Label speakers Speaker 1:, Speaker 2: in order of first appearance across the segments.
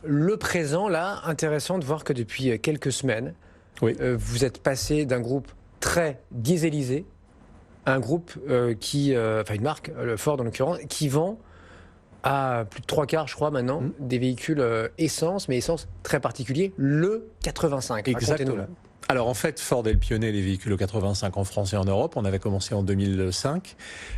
Speaker 1: le présent, là, intéressant de voir que depuis quelques semaines, vous êtes passé d'un groupe très dieselisé à un groupe une marque, le Ford en l'occurrence, qui vend à plus de 3/4, je crois, maintenant, des véhicules essence, mais essence très particulier, le 85.
Speaker 2: Exactement.
Speaker 1: Racontez-nous.
Speaker 2: Alors en fait, Ford est le pionnier des véhicules E85 en France et en Europe. On avait commencé en 2005,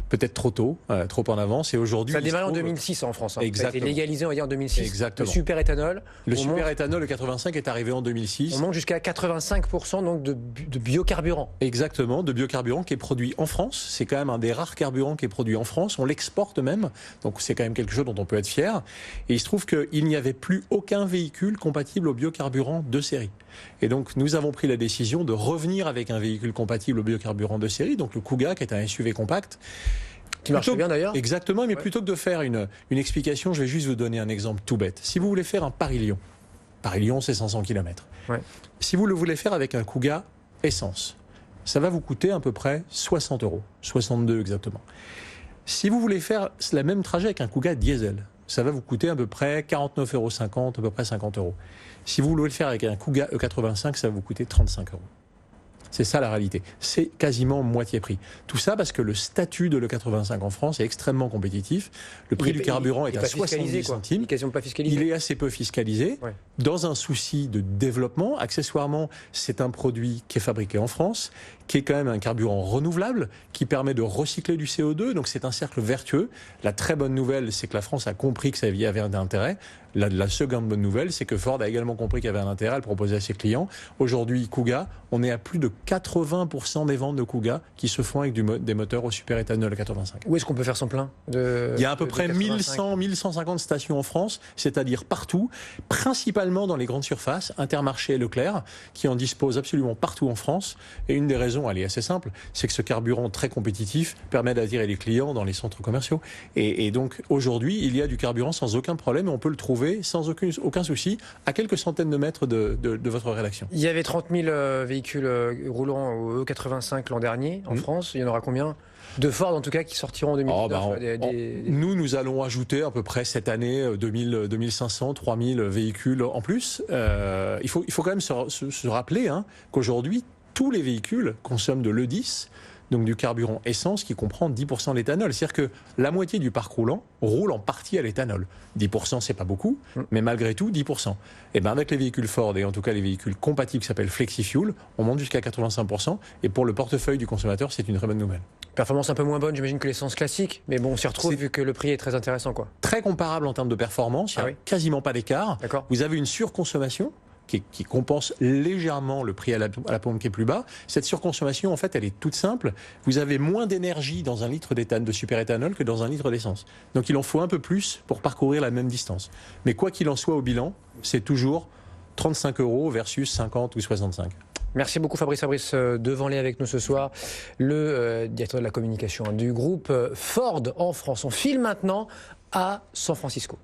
Speaker 2: peut-être trop tôt, trop en avance. Et aujourd'hui,
Speaker 1: ça a démarré en 2006 en France.
Speaker 2: Exactement.
Speaker 1: Ça a été légalisé, on va dire, en 2006.
Speaker 2: Exactement.
Speaker 1: Le super-éthanol.
Speaker 2: Le super-éthanol, le 85, est arrivé en 2006.
Speaker 1: On monte jusqu'à 85% donc de biocarburant.
Speaker 2: Exactement, de biocarburant qui est produit en France. C'est quand même un des rares carburants qui est produit en France. On l'exporte même, donc c'est quand même quelque chose dont on peut être fier. Et il se trouve qu'il n'y avait plus aucun véhicule compatible au biocarburant de série. Et donc nous avons pris la décision de revenir avec un véhicule compatible au biocarburant de série, donc le Kuga, qui est un SUV compact.
Speaker 1: Qui marche bien d'ailleurs.
Speaker 2: Exactement, mais plutôt que de faire une explication, je vais juste vous donner un exemple tout bête. Si vous voulez faire un Paris-Lyon, Paris-Lyon c'est 500 km. Si vous le voulez faire avec un Kuga essence, ça va vous coûter à peu près 60 €, 62 exactement. Si vous voulez faire le même trajet avec un Kuga diesel, ça va vous coûter à peu près 49,50 €, à peu près 50 €. Si vous voulez le faire avec un Kuga E85, ça va vous coûter 35 €. C'est ça la réalité. C'est quasiment moitié prix. Tout ça parce que le statut de l'E85 en France est extrêmement compétitif. Le prix du carburant est à 70 centimes.
Speaker 1: Il est quasiment pas fiscalisé.
Speaker 2: Il est assez peu fiscalisé. Dans un souci de développement, accessoirement, c'est un produit qui est fabriqué en France, qui est quand même un carburant renouvelable, qui permet de recycler du CO2. Donc c'est un cercle vertueux. La très bonne nouvelle, c'est que la France a compris que ça y avait un intérêt. La seconde bonne nouvelle, c'est que Ford a également compris qu'il y avait un intérêt à le proposer à ses clients. Aujourd'hui, Kuga, on est à plus de 80% des ventes de Kuga qui se font avec des moteurs au super-éthanol 85.
Speaker 1: Où est-ce qu'on peut faire son plein
Speaker 2: Il y a à peu près 1150 stations en France, c'est-à-dire partout, principalement dans les grandes surfaces, Intermarché et Leclerc, qui en disposent absolument partout en France. Et une des raisons, elle est assez simple, c'est que ce carburant très compétitif permet d'attirer les clients dans les centres commerciaux. Et donc aujourd'hui, il y a du carburant sans aucun problème et on peut le trouver sans aucun souci à quelques centaines de mètres de votre rédaction.
Speaker 1: Il y avait 30 000 véhicules roulants au E85 l'an dernier en France. Il y en aura combien de Ford en tout cas qui sortiront en 2019
Speaker 2: Nous allons ajouter à peu près cette année 2500, 3000 véhicules en plus. Il faut quand même se rappeler qu'aujourd'hui, tous les véhicules consomment de l'E10, donc du carburant essence qui comprend 10% d'éthanol. C'est-à-dire que la moitié du parc roulant roule en partie à l'éthanol. 10%, c'est pas beaucoup, mais malgré tout, 10%. Et bien avec les véhicules Ford, et en tout cas les véhicules compatibles qui s'appellent FlexiFuel, on monte jusqu'à 85%. Et pour le portefeuille du consommateur, c'est une très bonne nouvelle.
Speaker 1: Performance un peu moins bonne, j'imagine, que l'essence classique, mais bon, on s'y retrouve vu que le prix est très intéressant, quoi.
Speaker 2: Très comparable en termes de performance, il n'y a quasiment pas d'écart. Vous avez une surconsommation qui compense légèrement le prix à la pompe qui est plus bas. Cette surconsommation, en fait, elle est toute simple. Vous avez moins d'énergie dans un litre de super-éthanol que dans un litre d'essence. Donc il en faut un peu plus pour parcourir la même distance. Mais quoi qu'il en soit au bilan, c'est toujours 35 € versus 50 ou 65.
Speaker 1: Merci beaucoup Fabrice Devanlay avec nous ce soir, le directeur de la communication du groupe Ford en France. On file maintenant à San Francisco.